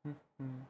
Mhm.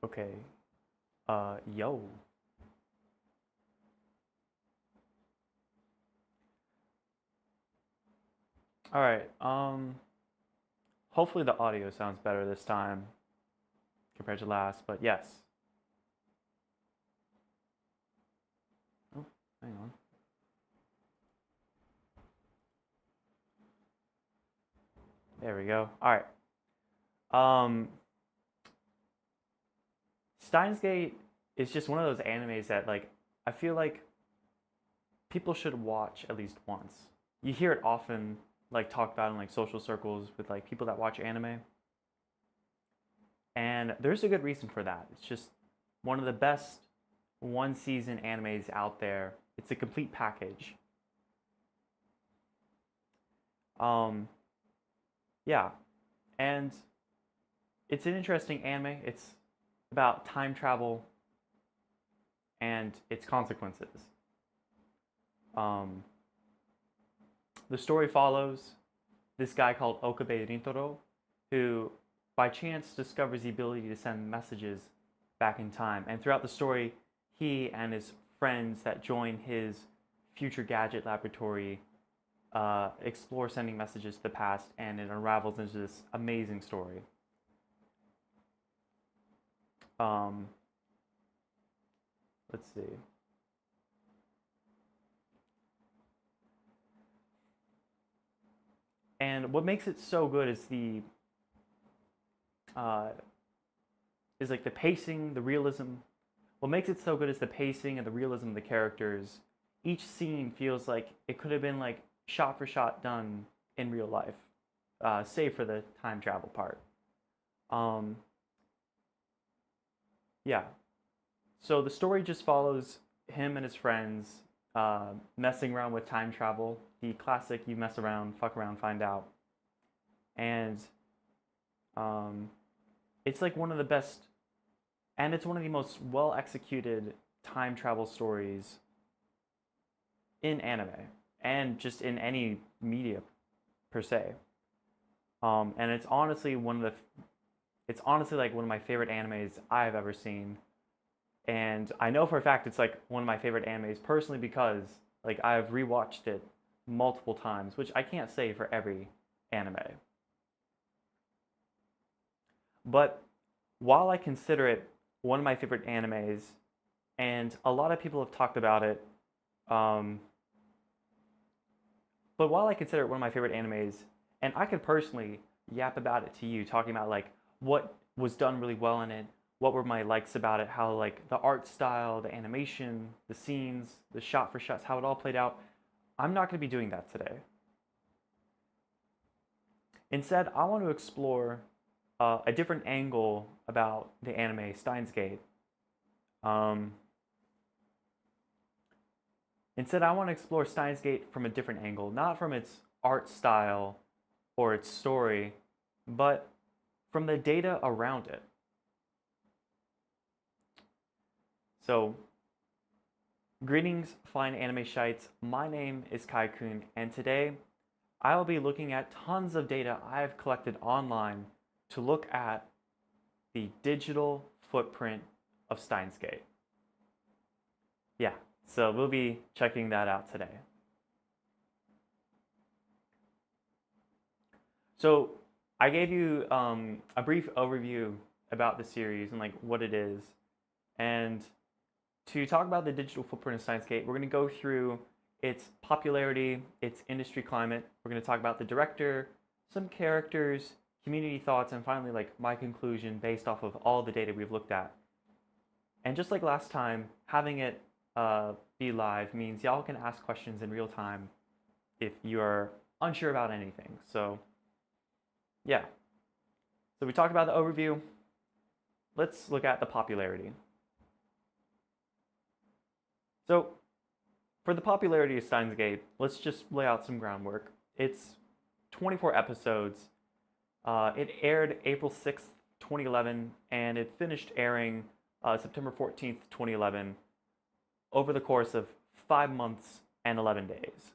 Okay. Yo. All right. Hopefully the audio sounds better this time compared to last, but yes. Oh, hang on. There we go. All right. Um, Steins Gate is just one of those animes that I feel like people should watch at least once. You hear it often talked about in social circles with people that watch anime, and there's a good reason for that. It's just one of the best one season animes out there. It's a complete package. Um, yeah, and it's an interesting anime. It's about time travel and its consequences. Um, the story follows this guy called Okabe Rintaro, who by chance discovers the ability to send messages back in time. And throughout the story, he and his friends that join his future gadget laboratory explore sending messages to the past, and it unravels into this amazing story. Um, let's see. And what makes it so good is the uh, the pacing, the realism. What makes it so good is the pacing and the realism of the characters. Each scene feels like it could have been shot for shot done in real life, save for the time travel part. Um, yeah. So the story just follows him and his friends messing around with time travel. The classic you mess around, fuck around, find out. And um, it's one of the best, and it's one of the most well executed time travel stories in anime and just in any media per se. And it's honestly one of my favorite animes I've ever seen. And I know for a fact it's one of my favorite animes personally because I've rewatched it multiple times, which I can't say for every anime. But while I consider it one of my favorite animes, and a lot of people have talked about it, um, but while I consider it one of my favorite animes, and I could personally yap about it to you, talking about what was done really well in it, what were my likes about it, how the art style, the animation, the scenes, the shot for shots, how it all played out. I'm not going to be doing that today. Instead, I want to explore a different angle about the anime Steins Gate. Um, Instead, I want to explore Steins Gate from a different angle, not from its art style or its story, but from the data around it. So, greetings, fine anime shites. My name is Kai-kun, and today I will be looking at tons of data I have collected online to look at the digital footprint of Steins Gate. Yeah, so we'll be checking that out today. So I gave you a brief overview about the series and what it is. And to talk about the digital footprint of Steins Gate, we're going to go through its popularity, its industry climate. We're going to talk about the director, some characters, community thoughts, and finally my conclusion based off of all the data we've looked at. And just like last time, having it be live means y'all can ask questions in real time if you are unsure about anything. So yeah. So we talked about the overview. Let's look at the popularity. So for the popularity of Steins Gate, let's just lay out some groundwork. It's 24 episodes. It aired April 6th, 2011, and it finished airing September 14th, 2011, over the course of 5 months and 11 days.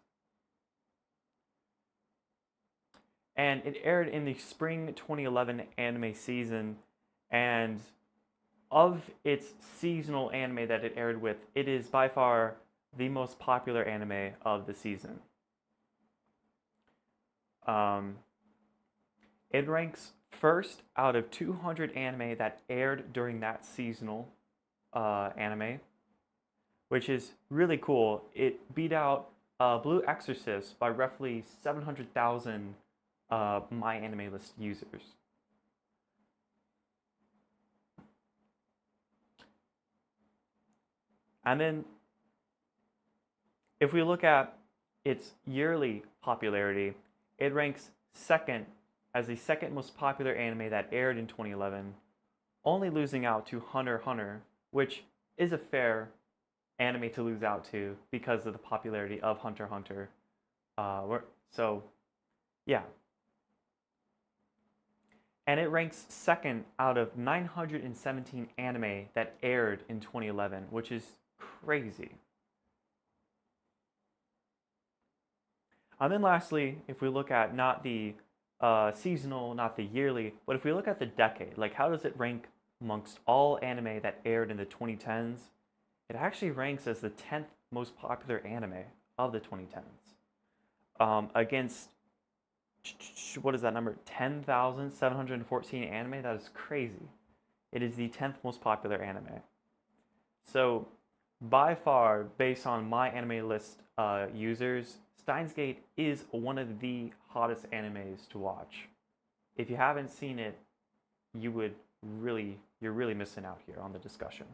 And it aired in the spring 2011 anime season, and of its seasonal anime that it aired with, it is by far the most popular anime of the season. It ranks first out of 200 anime that aired during that seasonal anime, which is really cool. It beat out Blue Exorcist by roughly 700,000 My Anime List users. And then if we look at its yearly popularity, it ranks second as the second most popular anime that aired in 2011, only losing out to Hunter x Hunter, which is a fair anime to lose out to because of the popularity of Hunter x Hunter. So, yeah. And it ranks second out of 917 anime that aired in 2011, which is crazy. And then lastly, if we look at not the seasonal, not the yearly, but if we look at the decade, like how does it rank amongst all anime that aired in the 2010s? It actually ranks as the 10th most popular anime of the 2010s. Against, what is that number? 10,714 anime? That is crazy. It is the 10th most popular anime. So, by far, based on My Anime List users, Steins Gate is one of the hottest animes to watch. If you haven't seen it, you're really missing out here on the discussion.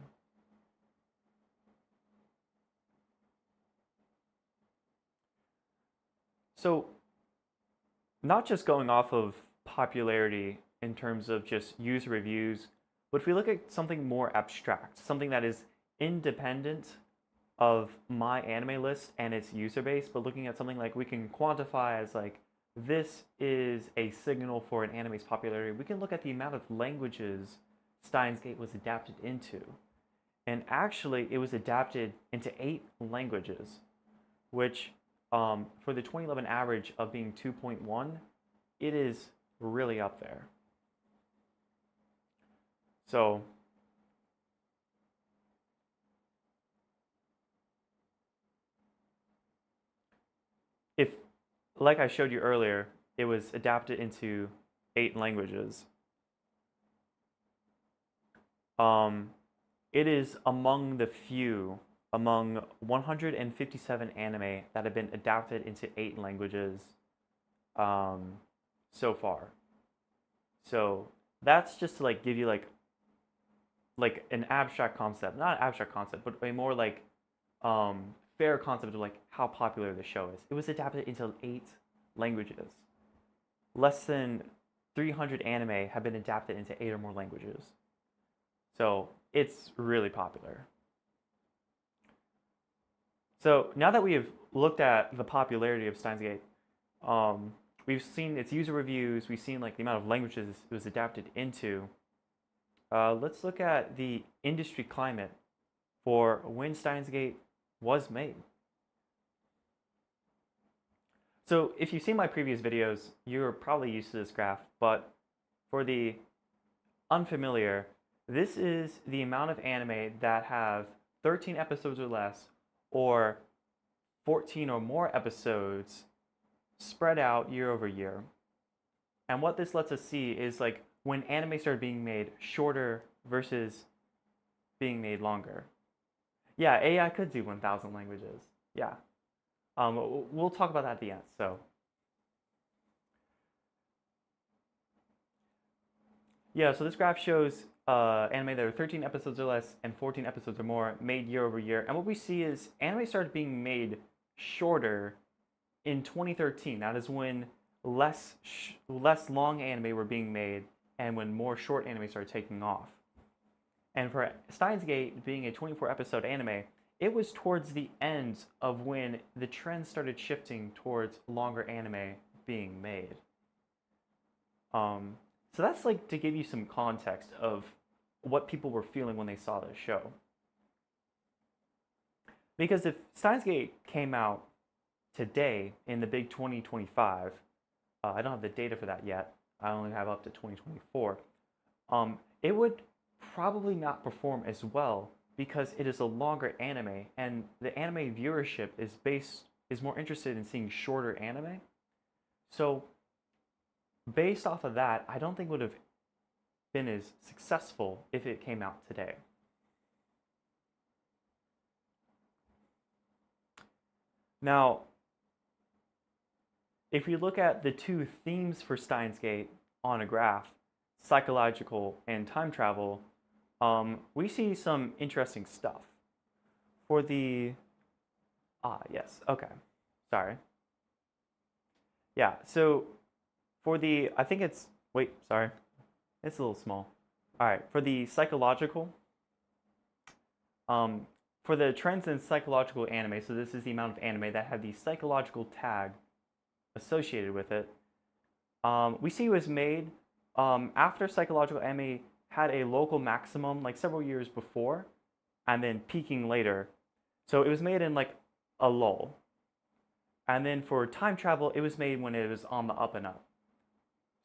So, not just going off of popularity in terms of just user reviews, but if we look at something more abstract, something that is independent of My Anime List and its user base, but looking at something like we can quantify as like this is a signal for an anime's popularity, we can look at the amount of languages Steins Gate was adapted into. And actually, it was adapted into 8 languages, which for the 2011 average of being 2.1, it is really up there. So, if, like I showed you earlier, it was adapted into 8 languages. It is among the few, among 157 anime that have been adapted into 8 languages so far. So that's just to like give you like an abstract concept, not an abstract concept, but a more like fair concept of like how popular the show is. It was adapted into 8 languages. Less than 300 anime have been adapted into 8 or more languages. So it's really popular. So now that we have looked at the popularity of Steins Gate, we've seen its user reviews, we've seen like the amount of languages it was adapted into. Let's look at the industry climate for when Steins Gate was made. So if you've seen my previous videos, you're probably used to this graph, but for the unfamiliar, this is the amount of anime that have 13 episodes or less, or 14 or more episodes spread out year over year. And what this lets us see is like when anime started being made shorter versus being made longer. Yeah, AI could do 1,000 languages. Yeah. We'll talk about that at the end. So, yeah, so this graph shows anime that are 13 episodes or less and 14 episodes or more made year over year. And what we see is anime started being made shorter in 2013. That is when less long anime were being made and when more short anime started taking off. And for Steins Gate being a 24 episode anime, it was towards the end of when the trend started shifting towards longer anime being made. So that's like to give you some context of what people were feeling when they saw this show. Because if Steins Gate came out today in the big 2025, I don't have the data for that yet. I only have up to 2024. It would probably not perform as well because it is a longer anime and the anime viewership is more interested in seeing shorter anime. So based off of that, I don't think it would have been as successful if it came out today. Now, if you look at the two themes for Steins Gate on a graph, psychological and time travel, we see some interesting stuff. For the, yes, okay, sorry. Yeah, so for the, I think it's, wait, sorry, it's a little small. All right, for the psychological, um, for the trends in psychological anime, so this is the amount of anime that have the psychological tag associated with it. We see it was made after psychological anime had a local maximum like several years before and then peaking later. So it was made in like a lull. And then for time travel, it was made when it was on the up and up.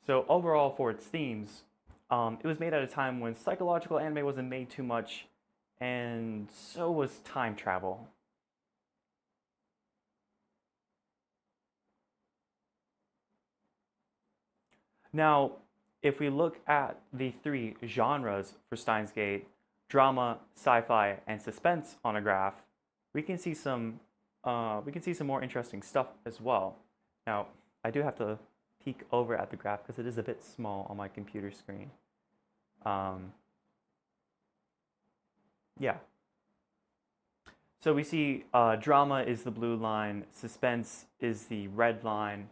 So overall for its themes, it was made at a time when psychological anime wasn't made too much and so was time travel. Now, if we look at the three genres for Steins Gate, drama, sci-fi, and suspense on a graph, we can see some more interesting stuff as well. Now, I do have to peek over at the graph because it is a bit small on my computer screen. Yeah. So we see drama is the blue line, suspense is the red line,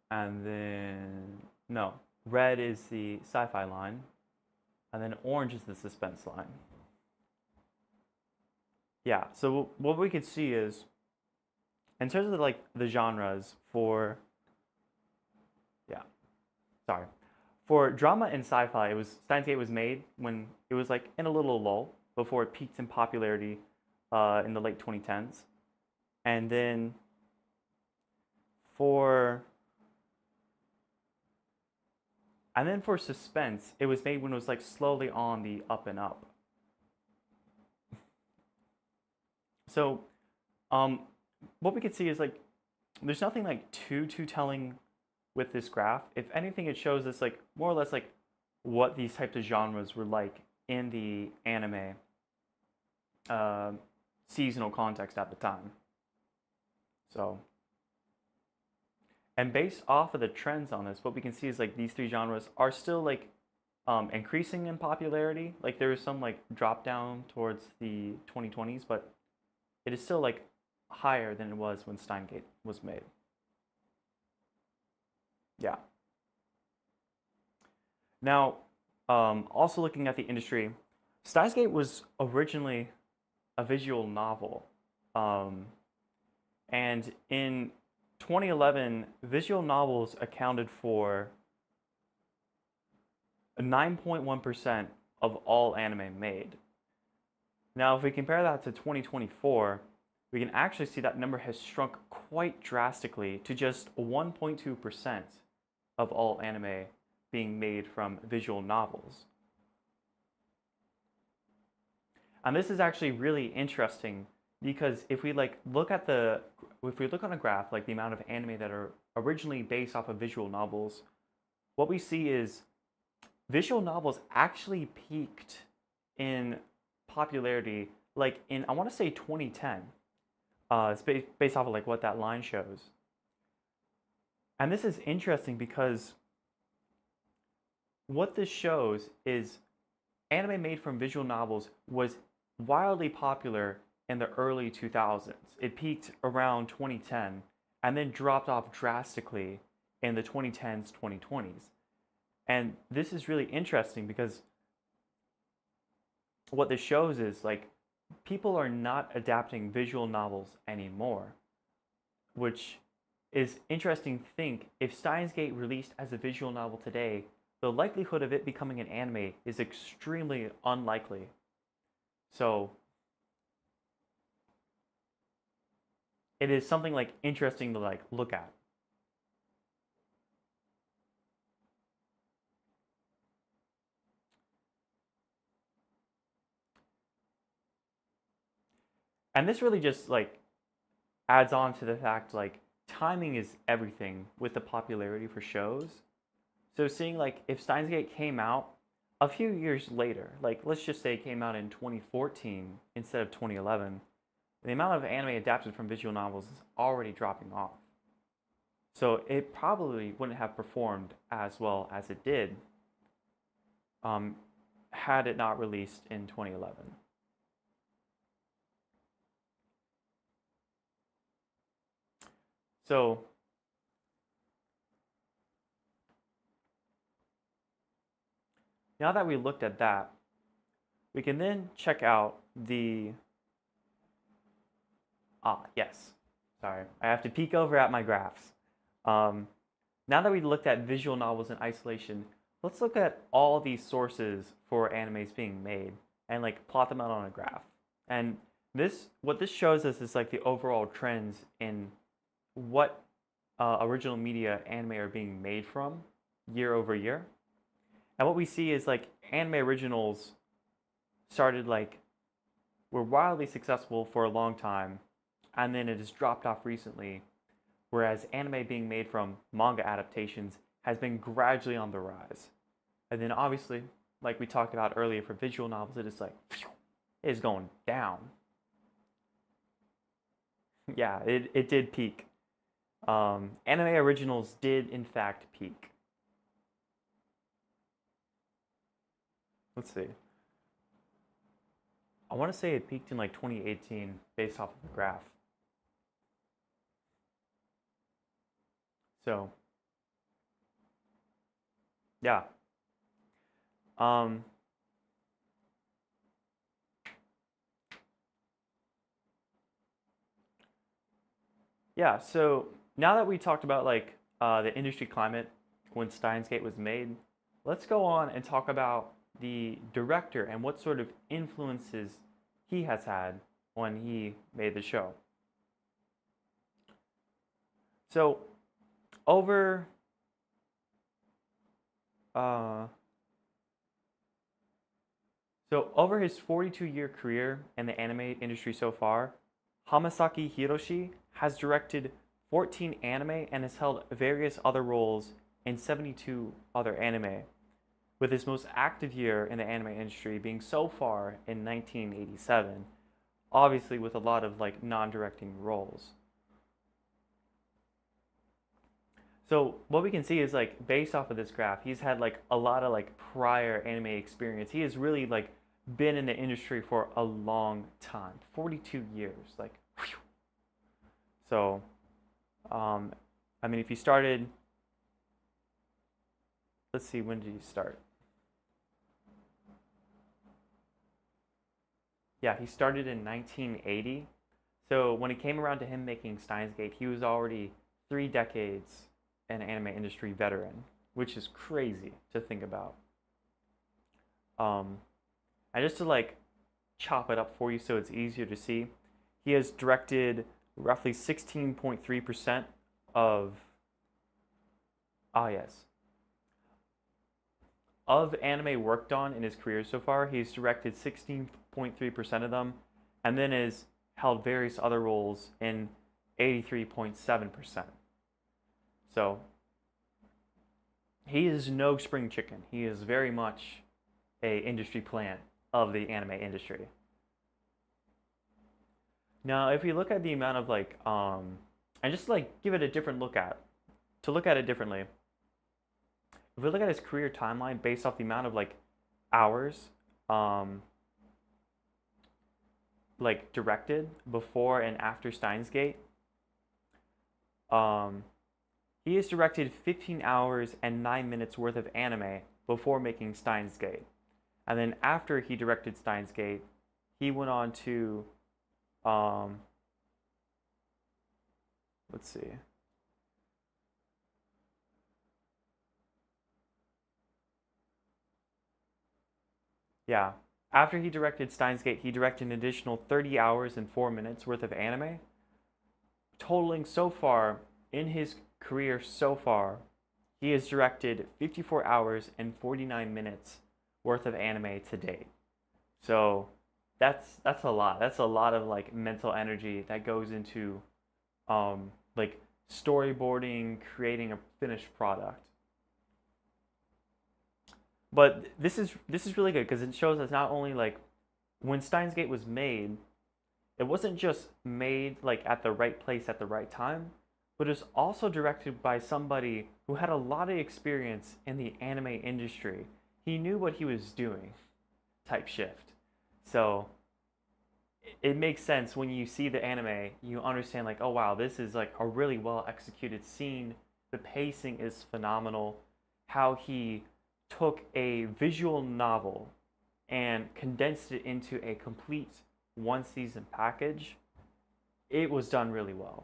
and then no, red is the sci-fi line, and then orange is the suspense line. Yeah, so what we could see is, in terms of like the genres for, yeah, sorry, for drama and sci-fi, it was Steins Gate was made when it was like in a little lull before it peaked in popularity in the late 2010s, and then for suspense, it was made when it was like slowly on the up and up. So, what we could see is like there's nothing like too telling with this graph. If anything, it shows us like more or less like what these types of genres were like in the anime seasonal context at the time. So, and based off of the trends on this, what we can see is like these three genres are still like increasing in popularity. Like there is some like drop down towards the 2020s, but it is still like higher than it was when Steins Gate was made. Yeah. Now, also looking at the industry, Steins Gate was originally a visual novel. And in 2011, visual novels accounted for 9.1% of all anime made. Now, if we compare that to 2024, we can actually see that number has shrunk quite drastically to just 1.2% of all anime being made from visual novels. And this is actually really interesting because if we look on a graph, like the amount of anime that are originally based off of visual novels, what we see is visual novels actually peaked in popularity like in, I want to say, 2010. It's based off of like what that line shows. And this is interesting because what this shows is anime made from visual novels was wildly popular in the early 2000s. It peaked around 2010 and then dropped off drastically in the 2010s, 2020s. And this is really interesting because what this shows is like people are not adapting visual novels anymore, which is interesting to think. If Steins Gate released as a visual novel today, the likelihood of it becoming an anime is extremely unlikely. So it is something like interesting to like look at. And this really just like adds on to the fact like timing is everything with the popularity for shows. So seeing like if Steins Gate came out a few years later, like let's just say it came out in 2014 instead of 2011, the amount of anime adapted from visual novels is already dropping off. So it probably wouldn't have performed as well as it did um, had it not released in 2011. So now that we looked at that, we can then check out the, yes, sorry, I have to peek over at my graphs. Um, Now that we looked at visual novels in isolation, let's look at all these sources for animes being made and like plot them out on a graph. And what this shows us is like the overall trends in what original media anime are being made from year over year. And what we see is like anime originals started like were wildly successful for a long time, and then it has dropped off recently, whereas anime being made from manga adaptations has been gradually on the rise. And then obviously, like we talked about earlier for visual novels, it is like, it is going down. Yeah, it did peak. Anime originals did in fact peak. Let's see. I want to say it peaked in like 2018 based off of the graph. So, yeah. Um, yeah, so now that we talked about like the industry climate when Steins Gate was made, let's go on and talk about the director and what sort of influences he has had when he made the show. So over uh, over his 42-year career in the anime industry so far, Hamasaki Hiroshi has directed 14 anime and has held various other roles in 72 other anime, with his most active year in the anime industry being so far in 1987, obviously with a lot of like non-directing roles. So what we can see is like based off of this graph, he's had like a lot of like prior anime experience. He has really like been in the industry for a long time, 42 years, like whew. So I mean if he started, let's see, when did he start? Yeah, he started in 1980. So when it came around to him making Steins Gate, he was already 3 decades an anime industry veteran, which is crazy to think about. Um, and just to like chop it up for you so it's easier to see, he has directed roughly 16.3% of, yes, of anime worked on in his career so far. He's directed 16.3% of them, and then has held various other roles in 83.7%. So he is no spring chicken. He is very much a industry plant of the anime industry. Now, if we look at the amount of like, and just like give it a different look at, to look at it differently, if we look at his career timeline based off the amount of like hours, like directed before and after Steins Gate, um, he has directed 15 hours and 9 minutes worth of anime before making Steins Gate. And then after he directed Steins Gate, he went on to, let's see. Yeah. After he directed Steins Gate, he directed an additional 30 hours and 4 minutes worth of anime, totaling so far in his career so far, he has directed 54 hours and 49 minutes worth of anime to date. So that's a lot. That's a lot of like mental energy that goes into like storyboarding, creating a finished product. But this is really good because it shows us not only like when Steins Gate was made, it wasn't just made like at the right place at the right time, but it was also directed by somebody who had a lot of experience in the anime industry. He knew what he was doing, type shift. So it makes sense when you see the anime, you understand like, oh wow, this is like a really well executed scene. The pacing is phenomenal. How he took a visual novel and condensed it into a complete one season package. It was done really well.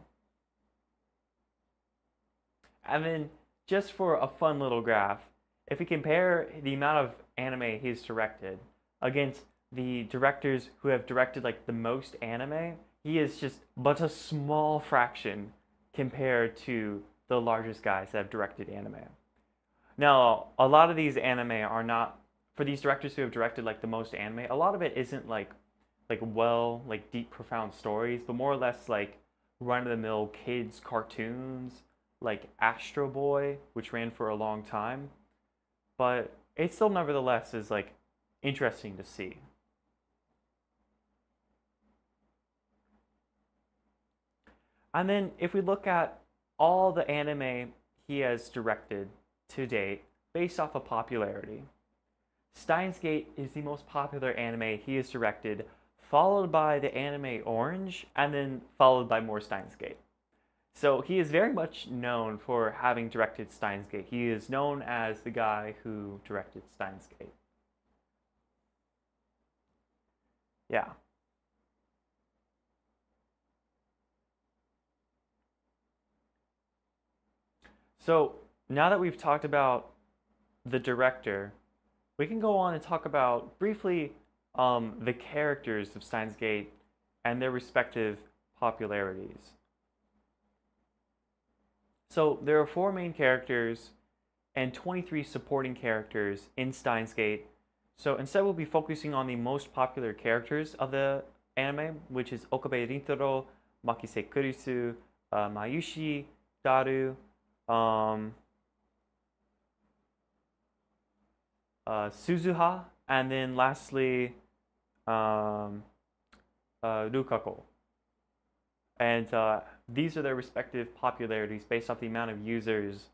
And then just for a fun little graph, if we compare the amount of anime he's directed against the directors who have directed like the most anime, he is just but a small fraction compared to the largest guys that have directed anime. Now, a lot of these anime are not for these directors who have directed like the most anime. A lot of it isn't like deep profound stories, but more or less like run of the mill kids cartoons like Astro Boy, which ran for a long time, but it still nevertheless is like interesting to see. And then if we look at all the anime he has directed to date based off of popularity, Steins Gate is the most popular anime he has directed, followed by the anime Orange, and then followed by more Steins Gate. So he is very much known for having directed Steins Gate. He is known as the guy who directed Steins Gate. Yeah. So now that we've talked about the director, we can go on and talk about briefly the characters of Steins Gate and their respective popularities. So there are four main characters and 23 supporting characters in Steins Gate. So instead we'll be focusing on the most popular characters of the anime, which is Okabe Rintaro, Makise Kurisu, Mayushi, Daru, um, Suzuha, and then lastly um, Rukako. And these are their respective popularities based off the amount of users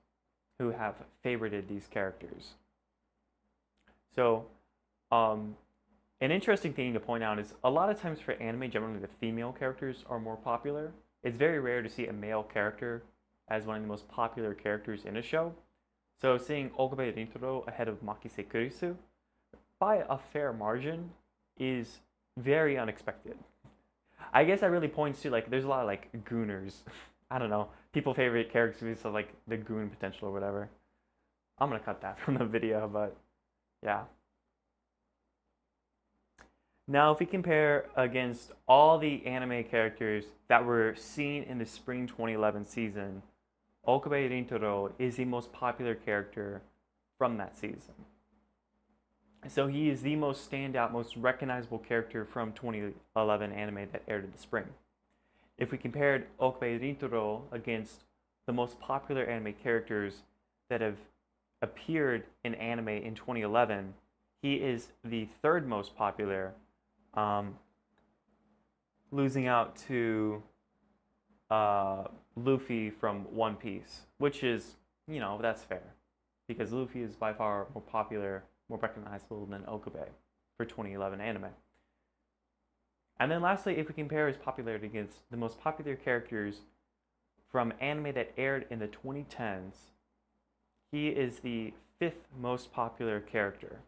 who have favorited these characters. So, an interesting thing to point out is a lot of times for anime, generally the female characters are more popular. It's very rare to see a male character as one of the most popular characters in a show. So seeing Okabe Rintaro ahead of Makise Kurisu by a fair margin is very unexpected. I guess that really points to like there's a lot of like gooners. I don't know. People favorite characters because of like the goon potential or whatever. I'm gonna cut that from the video, but yeah. Now if we compare against all the anime characters that were seen in the spring 2011 season, Okabe Rintaro is the most popular character from that season. So he is the most standout, most recognizable character from 2011 anime that aired in the spring. If we compared Okabe Rintaro against the most popular anime characters that have appeared in anime in 2011, he is the third most popular, losing out to Luffy from One Piece, which is, that's fair. Because Luffy is by far more popular, more recognizable than Okabe for 2011 anime. And then lastly, if we compare his popularity against the most popular characters from anime that aired in the 2010s, he is the fifth most popular character.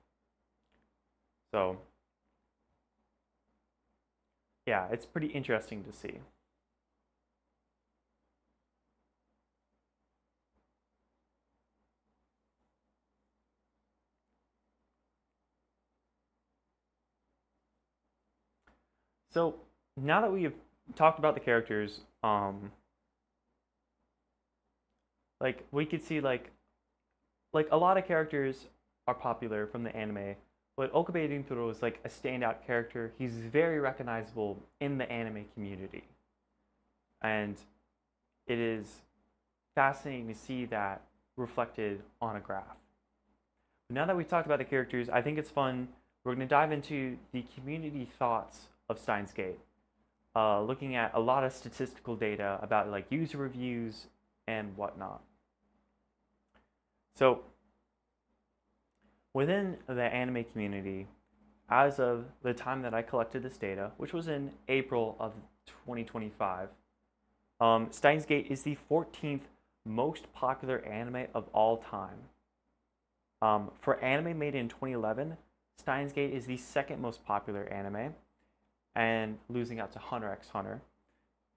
So, yeah, it's pretty interesting to see. So now that we have talked about the characters, like we could see like a lot of characters are popular from the anime, But Okabe Rintaro is like a standout character. He's very recognizable in the anime community. And it is fascinating to see that reflected on a graph. But now that we've talked about the characters, I think it's fun. We're going to dive into the community thoughts of Steins Gate, looking at a lot of statistical data about like user reviews and whatnot. So within the anime community, as of the time that I collected this data, which was in April of 2025, Steins Gate is the 14th most popular anime of all time. For anime made in 2011, Steins Gate is the second most popular anime, and losing out to Hunter x Hunter.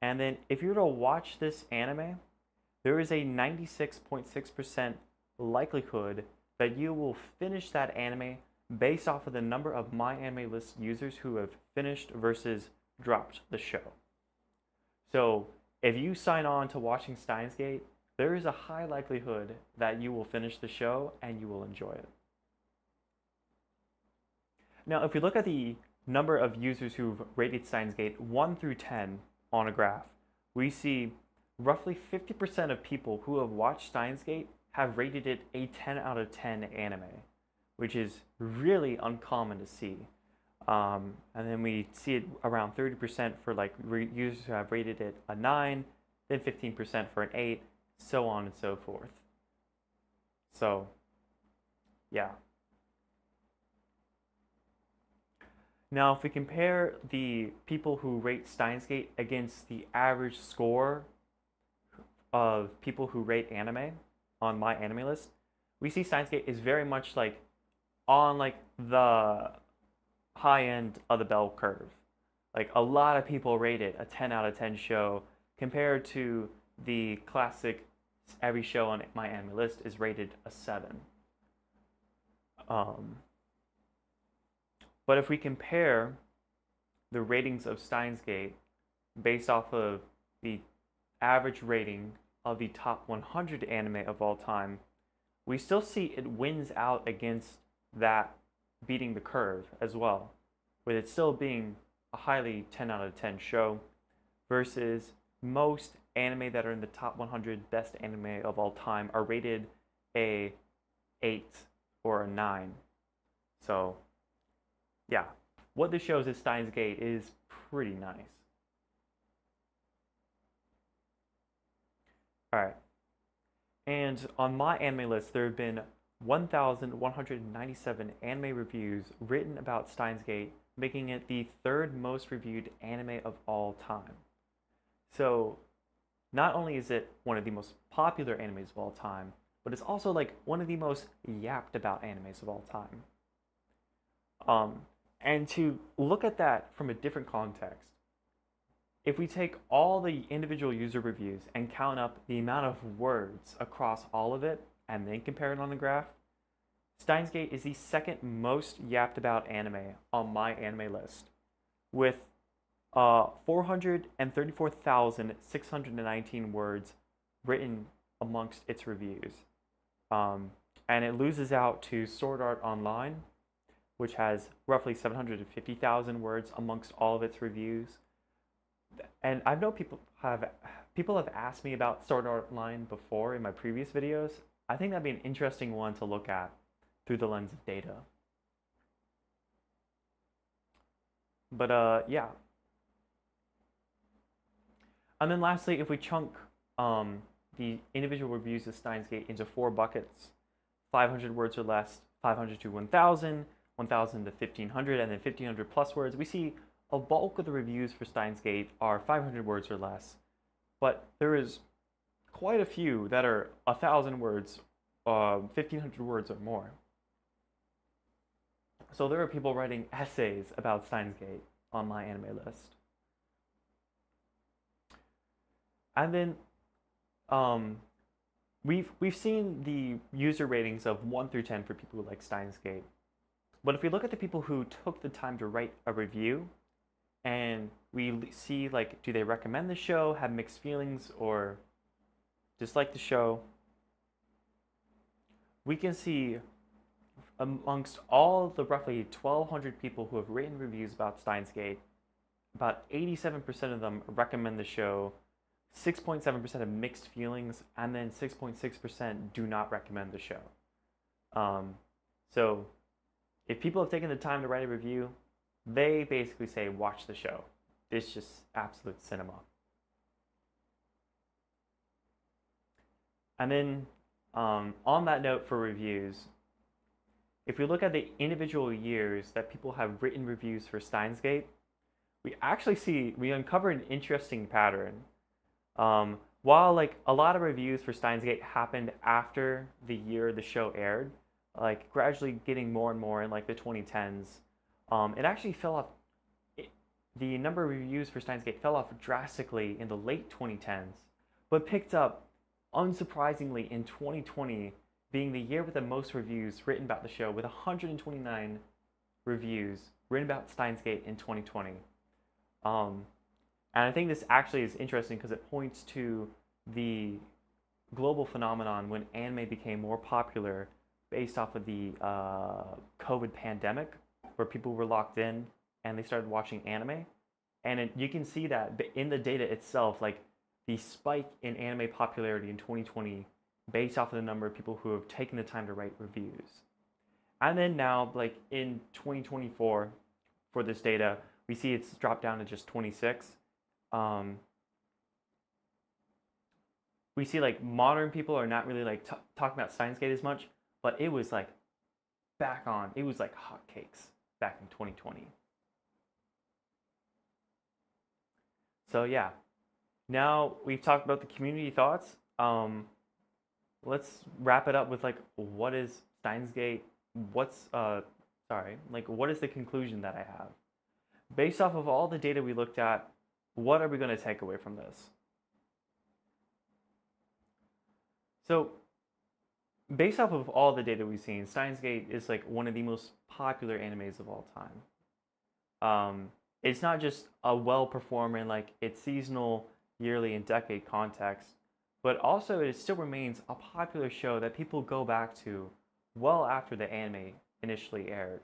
And then if you were to watch this anime, there is a 96.6% likelihood that you will finish that anime based off of the number of MyAnimeList users who have finished versus dropped the show. So if you sign on to watching Steins Gate, there is a high likelihood that you will finish the show and you will enjoy it. Now, if we look at the number of users who've rated Steins Gate 1 through 10 on a graph, we see roughly 50% of people who have watched Steins Gate have rated it a 10 out of 10 anime, which is really uncommon to see. And then we see it around 30% for like users who have rated it a 9, then 15% for an 8, so on and so forth. So, yeah. Now, if we compare the people who rate Steins Gate against the average score of people who rate anime on MyAnimeList, we see Steins Gate is very much like on like the high end of the bell curve. Like a lot of people rate it a 10 out of 10 show compared to the classic every show on MyAnimeList is rated a 7. But if we compare the ratings of Steins Gate based off of the average rating of the top 100 anime of all time, we still see it wins out against that beating the curve as well, with it still being a highly 10 out of 10 show versus most anime that are in the top 100 best anime of all time are rated a 8 or a 9. So yeah, what this shows is Steins Gate is pretty nice. Alright, and on MyAnimeList there have been 1,197 anime reviews written about Steins Gate, making it the third most reviewed anime of all time. So not only is it one of the most popular animes of all time, but it's also like one of the most yapped about animes of all time. And to look at that from a different context, if we take all the individual user reviews and count up the amount of words across all of it and then compare it on the graph, Steins Gate is the second most yapped about anime on MyAnimeList, with 434,619 words written amongst its reviews. And it loses out to Sword Art Online, which has roughly 750,000 words amongst all of its reviews. And I know people have asked me about Sword Art Online before in my previous videos. I think that'd be an interesting one to look at through the lens of data. But yeah. And then lastly, if we chunk the individual reviews of Steins Gate into 4 buckets, 500 words or less, 500 to 1,000, 1,000 to 1,500, and then 1,500 plus words, we see a bulk of the reviews for Steins Gate are 500 words or less, but there is quite a few that are 1,000 words, 1,500 words or more. So there are people writing essays about Steins Gate on MyAnimeList. And then we've seen the user ratings of 1 through 10 for people who like Steins Gate. But if we look at the people who took the time to write a review, and we see like, do they recommend the show, have mixed feelings, or dislike the show, we can see amongst all the roughly 1,200 people who have written reviews about Steins Gate, about 87% of them recommend the show, 6.7% have mixed feelings, and then 6.6% do not recommend the show. So if people have taken the time to write a review, they basically say, watch the show. It's just absolute cinema. And then on that note for reviews, if we look at the individual years that people have written reviews for Steins Gate, we uncover an interesting pattern. While like a lot of reviews for Steins Gate happened after the year the show aired, like gradually getting more and more in like the 2010s, it actually fell off. The number of reviews for Steins Gate fell off drastically in the late 2010s, but picked up unsurprisingly in 2020, being the year with the most reviews written about the show, with 129 reviews written about Steins Gate in 2020. And I think this actually is interesting because it points to the global phenomenon when anime became more popular based off of the COVID pandemic, where people were locked in and they started watching anime. And you can see that in the data itself, like the spike in anime popularity in 2020 based off of the number of people who have taken the time to write reviews. And then now, like in 2024, for this data, we see it's dropped down to just 26. We see like modern people are not really like talking about Steins Gate as much, but it was like it was like hotcakes back in 2020. So yeah, now we've talked about the community thoughts. Let's wrap it up with like, what is Steins Gate? What is the conclusion that I have? Based off of all the data we looked at, what are we going to take away from this? So, based off of all the data we've seen, Steins Gate is like one of the most popular animes of all time. It's not just a well-performing, like its seasonal, yearly, and decade context, but also it still remains a popular show that people go back to well after the anime initially aired.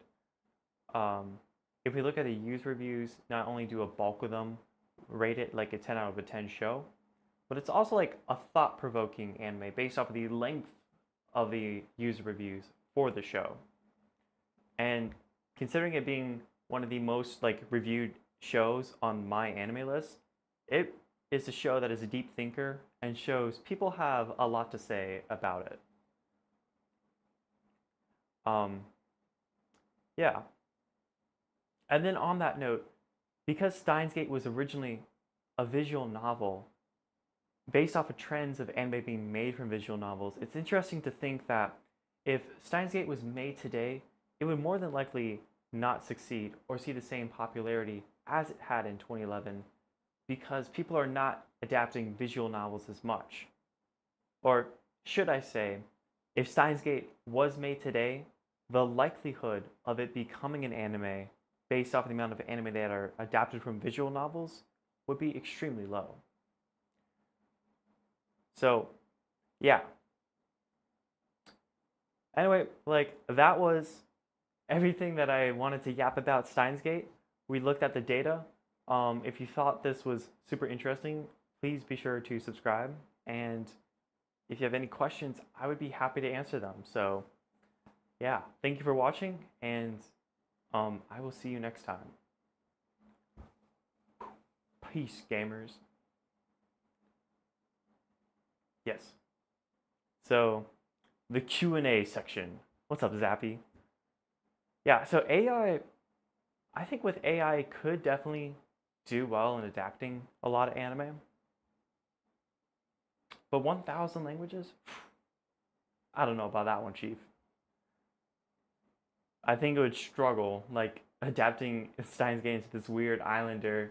If we look at the user reviews, not only do a bulk of them rate it like a 10 out of a 10 show, but it's also like a thought-provoking anime based off of the length of the user reviews for the show. And considering it being one of the most like reviewed shows on my anime list, it is a show that is a deep thinker and shows people have a lot to say about it. Yeah. And then on that note, because Steins Gate was originally a visual novel based off of trends of anime being made from visual novels, it's interesting to think that if Steins Gate was made today, it would more than likely not succeed or see the same popularity as it had in 2011, because people are not adapting visual novels as much. Or should I say, if Steins Gate was made today, the likelihood of it becoming an anime based off of the amount of anime that are adapted from visual novels would be extremely low. So, yeah. Anyway, like that was everything that I wanted to yap about Steins Gate. We looked at the data. If you thought this was super interesting, please be sure to subscribe. And if you have any questions, I would be happy to answer them. So, yeah, thank you for watching, and I will see you next time. Peace, gamers. Yes. So, the Q&A section. What's up, Zappy? Yeah, so AI, I think with AI, it could definitely do well in adapting a lot of anime. But 1,000 languages? I don't know about that one, Chief. I think it would struggle, like, adapting Steins Gate into this weird islander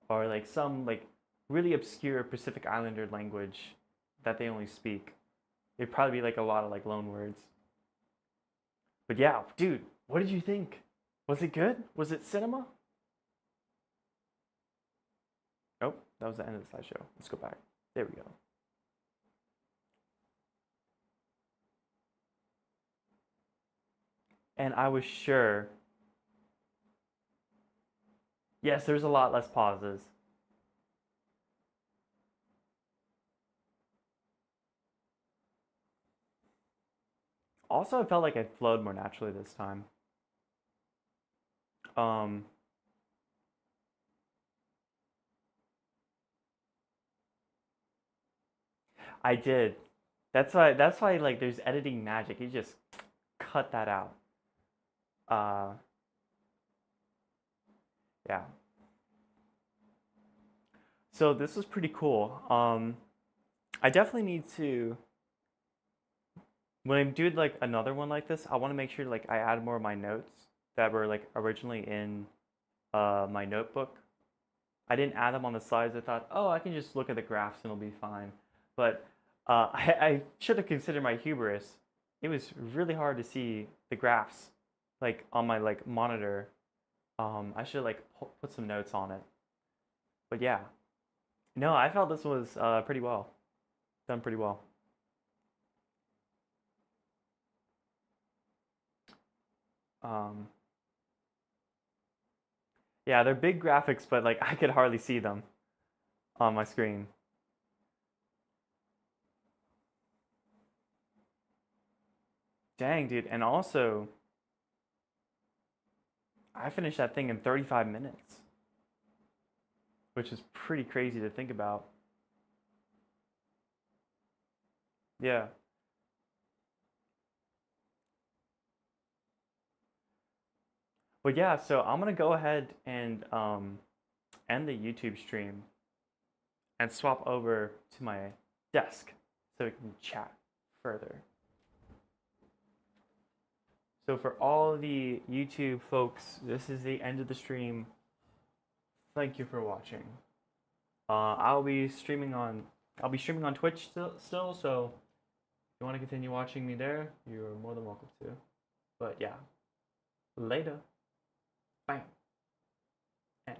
or, like, some, like, really obscure Pacific Islander language that they only speak. It'd probably be, like, a lot of, like, loan words. But yeah, dude, what did you think? Was it good? Was it cinema? Oh, that was the end of the slideshow. Let's go back. There we go. and I was sure. Yes, there's a lot less pauses. Also, I felt like it flowed more naturally this time. Um, I did. That's why like there's editing magic. You just cut that out. Uh, yeah. So this was pretty cool. I definitely need to when I do like another one like this, I want to make sure like I add more of my notes that were like originally in my notebook. I didn't add them on the slides. I thought, oh, I can just look at the graphs and it'll be fine. But I should have considered my hubris. It was really hard to see the graphs like on my like monitor. I should like put some notes on it. But yeah, no, I felt this was pretty well done, pretty well. Um, yeah, they're big graphics, but like I could hardly see them on my screen. Dang, dude. And also, I finished that thing in 35 minutes, which is pretty crazy to think about. Yeah. But yeah, so I'm gonna go ahead and end the YouTube stream and swap over to my desk so we can chat further. So for all the YouTube folks, this is the end of the stream. Thank you for watching. I'll be streaming on Twitch still, so if you want to continue watching me there, you're more than welcome to. But yeah, later. Bam. End.